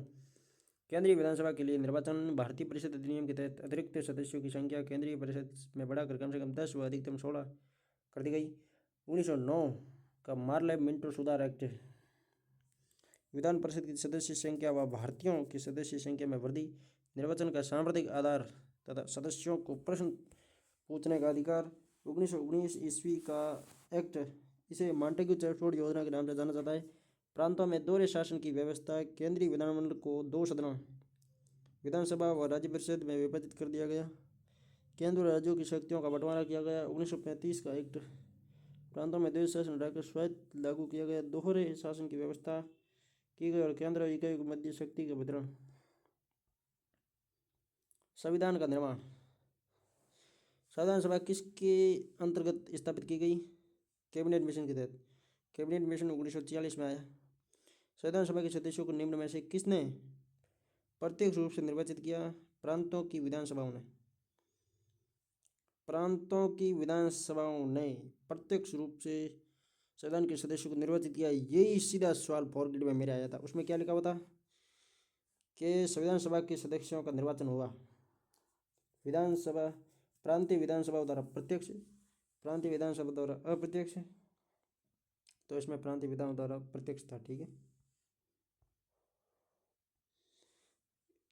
केंद्रीय विधानसभा के लिए निर्वाचन, भारतीय परिषद अधिनियम के तहत अतिरिक्त सदस्यों की संख्या केंद्रीय परिषद में बढ़ाकर कम से कम 10 व अधिकतम 16 कर दी गई। 1909 का मार्ले मिंटो सुधार एक्ट, विधान परिषद की सदस्य संख्या व भारतीयों की सदस्य संख्या में वृद्धि, निर्वाचन का सांप्रदायिक आधार तथा सदस्यों को प्रश्न पूछने का अधिकार। 1919 ईस्वी का एक्ट, इसे मॉन्टेग्यू चैमस्फोर्ड योजना के नाम से जाना जाता है। प्रांतों में दोहरे शासन की व्यवस्था, केंद्रीय विधानमंडल को 2 सदनों विधानसभा व राज्य परिषद में विभाजित कर दिया गया। केंद्र और राज्यों की शक्तियों का बंटवारा किया गया। 1935 का एक्ट, प्रांतों में द्वैध शासन हटाकर स्वायत्त लागू किया गया। दोहरे शासन की व्यवस्था की गई और केंद्र और इकाई के मध्य शक्ति का वितरण। संविधान का निर्माण, संविधान सभा किसके अंतर्गत स्थापित की गई? कैबिनेट मिशन के तहत। कैबिनेट मिशन 1946 में आया। संविधान सभा के सदस्यों को निम्न में से किसने प्रत्यक्ष रूप से निर्वाचित किया? प्रांतों की विधानसभाओं ने। प्रांतों की विधानसभाओं ने प्रत्यक्ष रूप से संविधान के सदस्यों को निर्वाचित किया। यही सीधा सवाल 4 ग्रेड में मेरे आया था। उसमें क्या लिखा हुआ था कि संविधान सभा के सदस्यों का निर्वाचन हुआ विधानसभा, प्रांतीय विधानसभा द्वारा प्रत्यक्ष, प्रांतीय विधानसभा द्वारा अप्रत्यक्ष। तो इसमें प्रांतीय विधान द्वारा प्रत्यक्ष था। ठीक है।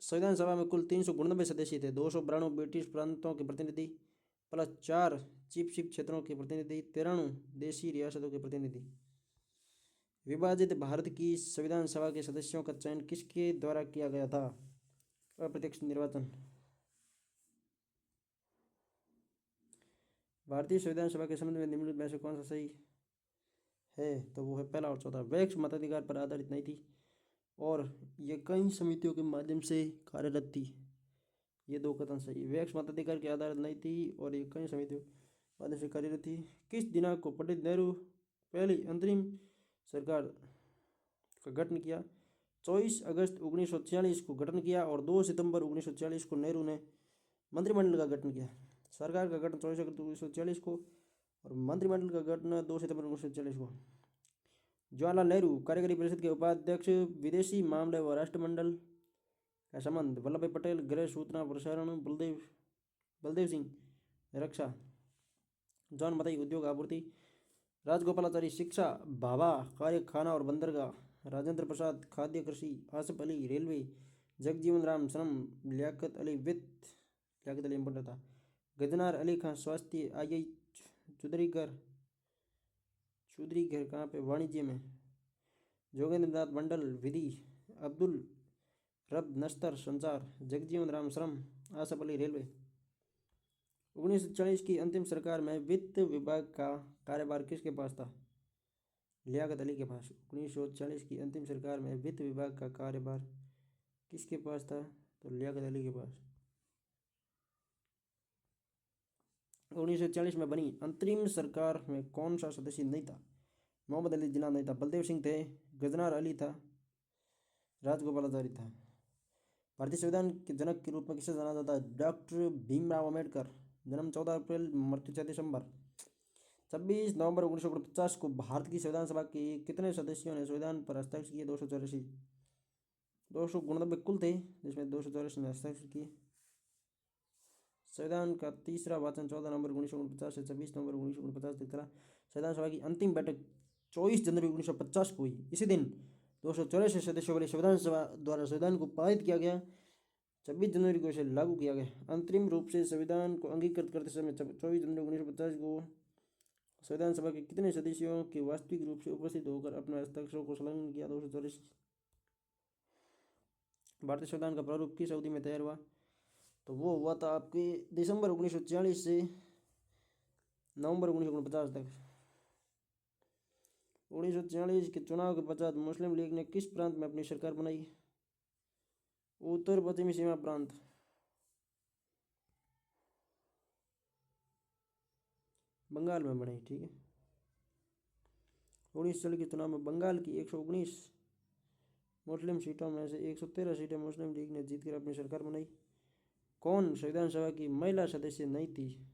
संविधान सभा में कुल 392 सदस्य थे। 292 ब्रिटिश प्रांतों के प्रतिनिधि, प्लस 4 चिपशिप क्षेत्रों के प्रतिनिधि, 93 देशी रियासतों के प्रतिनिधि। विभाजित भारत की संविधान सभा के सदस्यों का चयन किसके द्वारा किया गया था? अप्रत्यक्ष निर्वाचन। भारतीय संविधान सभा के संबंध में निम्नलिखित में से कौन सा सही है? तो वो है पहला और चौथा। वैक्स मताधिकार पर आधारित नहीं थी और ये कई समितियों के माध्यम से कार्यरत थी। ये दो कथन सही। वैक्स मताधिकार के आधारित नहीं थी और ये कई समितियों के माध्यम से कार्यरत थी। किस दिनांक को पंडित नेहरू पहली अंतरिम सरकार का गठन किया? 24 अगस्त 1946 को गठन किया और 2 सितंबर 1946 को नेहरू ने मंत्रिमंडल का गठन किया। सरकार का गठन 24 अगस्त 1946 को और मंत्रिमंडल का गठन 2 सितंबर 1946 को। जवाहरलाल नेहरू कार्यकारी परिषद के उपाध्यक्ष। विदेशी मामले व राष्ट्रमंडल का संबंध। वल्लभ भाई पटेल गृह सूचना प्रसारण। बलदेव सिंह रक्षा। जॉन मथाई उद्योग आपूर्ति। राजगोपालाचारी शिक्षा। भाभा कारखाना और बंदरगाह। राजेंद्र प्रसाद खाद्य कृषि। आसिफ अली रेलवे। जगजीवन राम श्रम। लियाकत अली वित्त। लियाकत अली इम्पोर्टेंट था। गजनार अली खान स्वास्थ्य। आई चौधरी घर कहाँ पे? वाणिज्य में। जोगेंद्र नाथ मंडल विधि। अब्दुल रब नश्तर संचार। जगजीवन राम श्रम। आसिफ अली रेलवे। 1940 की अंतिम सरकार में वित्त विभाग का कार्यभार किसके पास था? लियाकत अली के पास। 1940 की अंतिम सरकार में वित्त विभाग का कार्यभार किसके पास था? तो लियाकत अली के पास। 1940 में बनी अंतरिम सरकार में कौन सा सदस्य नहीं था? मोहम्मद अली जिन्ना नहीं था। बलदेव सिंह थे। गजनार अली था। राजगोपालाचारी था। भारतीय संविधान के जनक के रूप में किसे जाना जाता है? डॉक्टर भीमराव अम्बेडकर। जन्म 14 अप्रैल, मृत्यु 6 दिसंबर। 26 नवंबर 1949 को भारत की संविधान सभा के कितने सदस्यों ने संविधान पर हस्ताक्षर किए? 284। 289 कुल थे जिसमें 284 ने हस्ताक्षर किए। संविधान का तीसरा वाचन 14 नवंबर 1949 से 26 नवंबर 1949 तक चला। संविधान सभा की अंतिम बैठक 24 जनवरी 1950 को हुई। इसी दिन 284 सदस्यों वाली संविधान सभा द्वारा संविधान को पारित किया गया। 26 जनवरी को इसे लागू किया गया। अंतरिम रूप से संविधान को अंगीकृत करते समय 24 जनवरी 1950 को संविधान सभा के कितने सदस्यों के वास्तविक रूप से उपस्थित होकर अपने हस्ताक्षरों को संलग्न किया? 284। भारतीय संविधान का प्रारूप किस अवधि में तैयार हुआ? तो वो हुआ था आपके दिसंबर 1946 से नवंबर 1949 तक। 1946 के चुनाव के पश्चात मुस्लिम लीग ने किस प्रांत में अपनी सरकार बनाई? उत्तर पश्चिमी सीमा प्रांत। बंगाल में बनी। ठीक है। 19 के चुनाव में बंगाल की 119 मुस्लिम सीटों में से 113 सीटें मुस्लिम लीग ने जीतकर अपनी सरकार बनाई। कौन संविधान सभा की महिला सदस्य नहीं थी?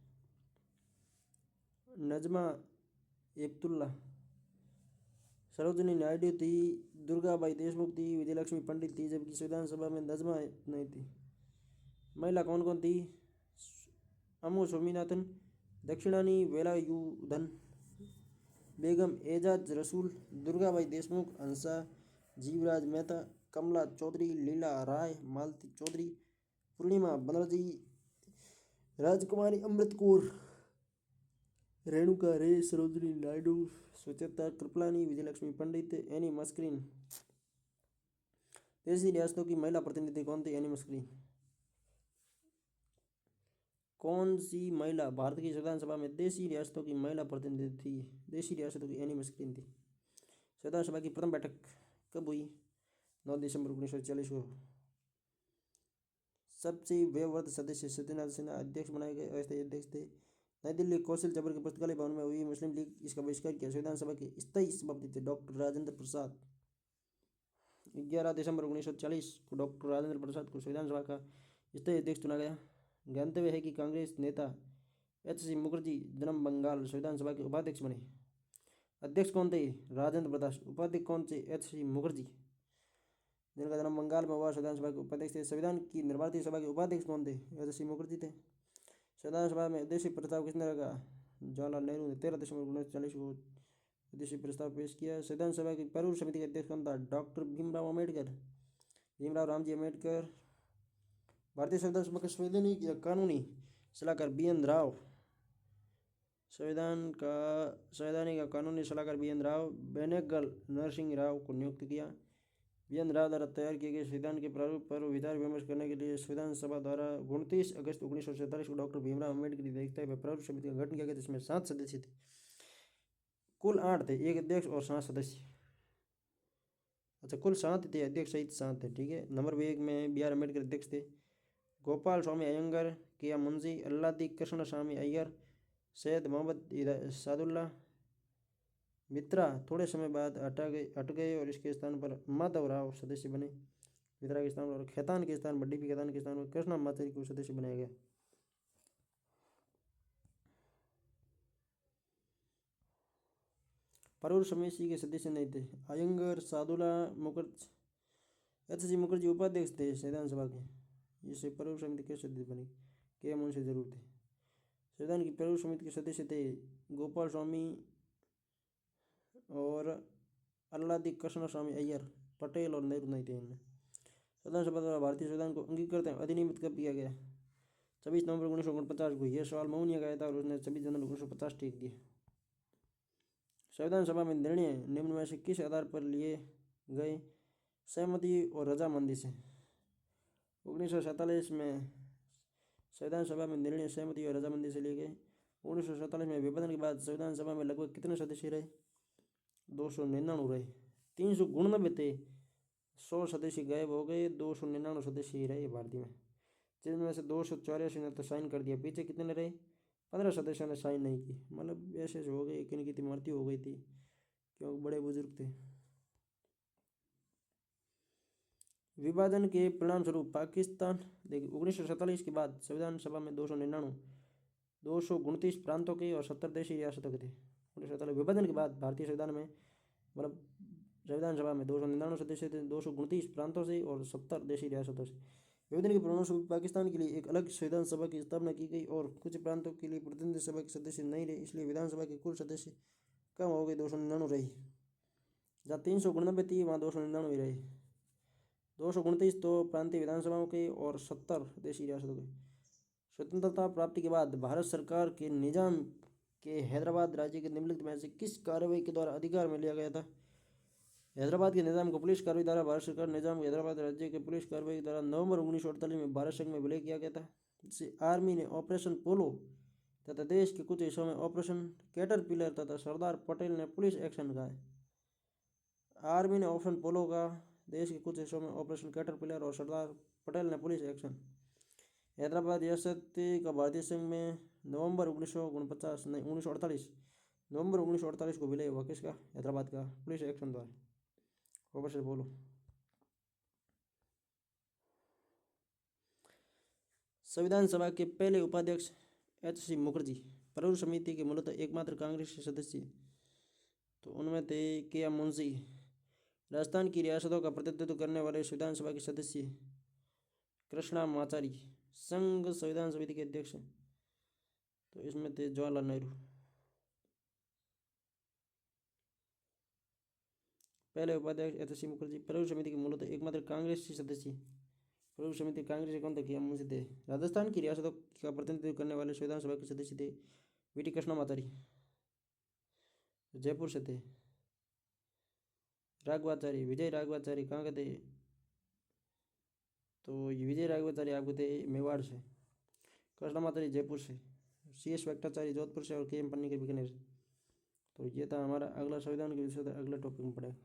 नजमा हेपतुल्ला। सरोजिनी नायडू थी। दुर्गाबाई देशमुख थी। विजयलक्ष्मी पंडित थी। जबकि संविधान सभा में नजमा नहीं थी। महिला कौन कौन थी? अमो स्वामीनाथन, दक्षिणानी वेलायुधन, बेगम एजाज रसूल, दुर्गाबाई देशमुख, हंसा जीवराज मेहता, कमला चौधरी, लीला राय, मालती चौधरी, पूर्णिमा बनर्जी, राजकुमारी अमृत कौर, रेणुका रे, सरोजिनी नायडू, सुचेता कृपलानी, विजयलक्ष्मी पंडित, एनी मस्क्रीन। देशी रियासतों की महिला प्रतिनिधि कौन थी? एनी मस्क्रीन। कौन सी महिला भारत की संविधान सभा में देशी रियासतों की महिला प्रतिनिधि थी? देशी रियासतों की एनी मस्क्रीन थी। संविधान सभा की प्रथम बैठक कब हुई? 9 दिसंबर 1946 को। सबसे वयोवृद्ध सदस्य सत्यनारायण सिन्हा अध्यक्ष बनाए गए। अस्थायी अध्यक्ष थे। नई दिल्ली कौशल जबर के पुस्तकालय भवन में हुई मुस्लिम लीग इसका बहिष्कार किया। संविधान सभा के स्थायी सभापति थे डॉक्टर राजेंद्र प्रसाद। 11 दिसंबर 1940 को डॉक्टर राजेंद्र प्रसाद को संविधान सभा का स्थायी अध्यक्ष चुना गया। ज्ञातव्य है कि कांग्रेस नेता एच.सी. मुखर्जी जन्म बंगाल संविधान सभा के उपाध्यक्ष बने। अध्यक्ष कौन थे? राजेंद्र प्रसाद। उपाध्यक्ष कौन थे? एच.सी. मुखर्जी, जिनका जन्म बंगाल में हुआ। संविधान सभा के उपाध्यक्ष थे। संविधान की निर्माण सभा के उपाध्यक्ष कौन थे? एच.सी. मुखर्जी थे। संविधान सभा में विदेशी प्रस्ताव किसने रखा? जवाहरलाल नेहरू ने 13 दिसंबर 1940 को विदेशी प्रस्ताव पेश किया। संविधान सभा की पूर्व समिति के अध्यक्ष कौन था? डॉक्टर भीमराव अम्बेडकर, भीमराव रामजी अम्बेडकर। भारतीय संविधान सभा के संवैधानिक या कानूनी सलाहकार बी.एन. राव। संवैधानिक कानूनी सलाहकार बी.एन. राव बेनेगल नरसिंह राव को नियुक्त किया। बी.एन. राव द्वारा तैयार किए गए संविधान के प्रारूप पर विचार विमर्श करने के लिए संविधान सभा द्वारा 29 अगस्त 1947 को डॉक्टर भीमराव अम्बेडकर की अध्यक्षता में प्रारूप समिति का गठन किया गया, जिसमें 7 सदस्य थे। कुल 8 थे, एक अध्यक्ष और 7 सदस्य। अच्छा, कुल 7 थे, अध्यक्ष सहित 7 थे। ठीक है। नंबर 1 में बी.आर. अम्बेडकर अध्यक्ष थे। गोपाल स्वामी अयंगर, के.एम. मुंशी, अल्लादी कृष्ण स्वामी अय्यर, सैयद मोहम्मद सादुल्ला मित्रा थोड़े समय बाद हट गए और इसके स्थान पर माधव राव सदस्य बने। मित्रा के स्थान पर खेतान के स्थान पर डी.पी. खेतान के स्थान पर कृष्णा माचारी को सदस्य बनाया गया। प्रारूप समिति के सदस्य नहीं थे। अयंगर, सादुल्ला, मुखर्जी, एच.सी. मुखर्जी उपाध्यक्ष थे संविधान सभा के। इससे प्रारूप समिति के सदस्य बने। के.एम. मुंशी जरूर थे। संविधान की प्रारूप समिति के सदस्य थे गोपाल स्वामी और अल्लादी कृष्ण स्वामी अय्यर। पटेल और नेहरू नहीं थे इनमें। संविधान सभा द्वारा भारतीय संविधान को अंगीकृत अधिनियमित कब किया गया? 24 नवंबर 1949 को। यह सवाल मौनिया का आया था और उसने 26 जनवरी 1950 टिक दिया। संविधान सभा में निर्णय निम्न में से किस आधार पर लिए गए? सहमति और रजामंदी से। 1947 में संविधान सभा में निर्णय सहमति और रजामंदी से लिए गए। 1947 में विभाजन के बाद संविधान सभा में लगभग कितने सदस्य रहे? 299 रहे। 399 थे, 100 सदस्य गायब हो गए, 299 सदस्य ही रहे भारतीय में, जिनमें से 284 ने तो साइन कर दिया। पीछे कितने रहे? 15 सदस्यों ने साइन नहीं की। मतलब ऐसे हो गए, किन की मृत्यु हो गई थी क्योंकि बड़े बुजुर्ग थे। विभाजन के परिणाम स्वरूप पाकिस्तान, देखिए 1947 के बाद संविधान सभा में 229 प्रांतों के और 70 देशी रियासतों के थे। 1947 विभाजन के बाद भारतीय संविधान में मतलब संविधान सभा में 299 सदस्य थे, 229 प्रांतों से और 70 देशी रियासतों से। विभाजन के परिणाम स्वरूप पाकिस्तान के लिए एक अलग संविधान सभा की स्थापना की गई और कुछ प्रांतों के लिए प्रतिनिधि सभा के सदस्य नहीं रहे, इसलिए विधानसभा के कुल सदस्य कम हो गए, 299 रही। जहाँ 399 थी वहाँ 299 रहे। 229 तो प्रांतीय विधानसभाओं के और 70 देशी रियासतों के। स्वतंत्रता प्राप्ति के बाद भारत सरकार के निजाम के हैदराबाद राज्य के निम्नलिखित में से किस कार्रवाई के द्वारा अधिकार में लिया गया था? हैदराबाद के निजाम को पुलिस कार्रवाई द्वारा भारत सरकार निजाम को हैदराबाद राज्य के पुलिस कार्रवाई द्वारा नवंबर 1948 में भारत संघ में विलय किया गया था, जिसे आर्मी ने ऑपरेशन पोलो तथा देश के कुछ हिस्सों में ऑपरेशन कैटरपिलर तथा सरदार पटेल ने पुलिस एक्शन कहा है। आर्मी ने ऑपरेशन पोलो का, देश के कुछ हिस्सों में ऑपरेशन कैटरपिलर और सरदार पटेल ने पुलिस एक्शन। हैदराबाद रियासत का भारतीय संघ में नवंबर 1948 नवंबर 1948 को विलय हुआ। किसका? हैदराबाद का, पुलिस एक्शन द्वारा। ऑपरेशन पोलो। संविधान सभा के पहले उपाध्यक्ष एच.सी. मुखर्जी। प्रारूप समिति के मूलतः एकमात्र कांग्रेसी सदस्य तो उनमें थे के.एम. मुंशी। राजस्थान की रियासतों का प्रतिनिधित्व करने वाले संविधान सभा के सदस्य कृष्णा माचारी। संघ संविधान समिति के अध्यक्ष तो इसमें थे जवाहरलाल नेहरू। पहले उपाध्यक्ष एच.सी. मुखर्जी। प्रारूप समिति के मूलतः एकमात्र कांग्रेसी सदस्य। प्रारूप समिति कांग्रेस से कौन थे? के.एम. मुंशी थे। राजस्थान की रियासतों का प्रतिनिधित्व करने वाले संविधान सभा के सदस्य थे वी.टी. कृष्णा माचारी, जयपुर से थे। राघवाचारी, विजय राघवाचारी कहाँ के थे? तो विजय राघवाचारी आपके थे मेवाड़ से। कृष्णा माचारी जयपुर से। सी.एस. वेंकटाचारी जोधपुर से और के.एम. पन्नीकर बीकानेर से। तो ये था हमारा अगला संविधान के विषय, अगला टॉपिक में पढ़ेगा।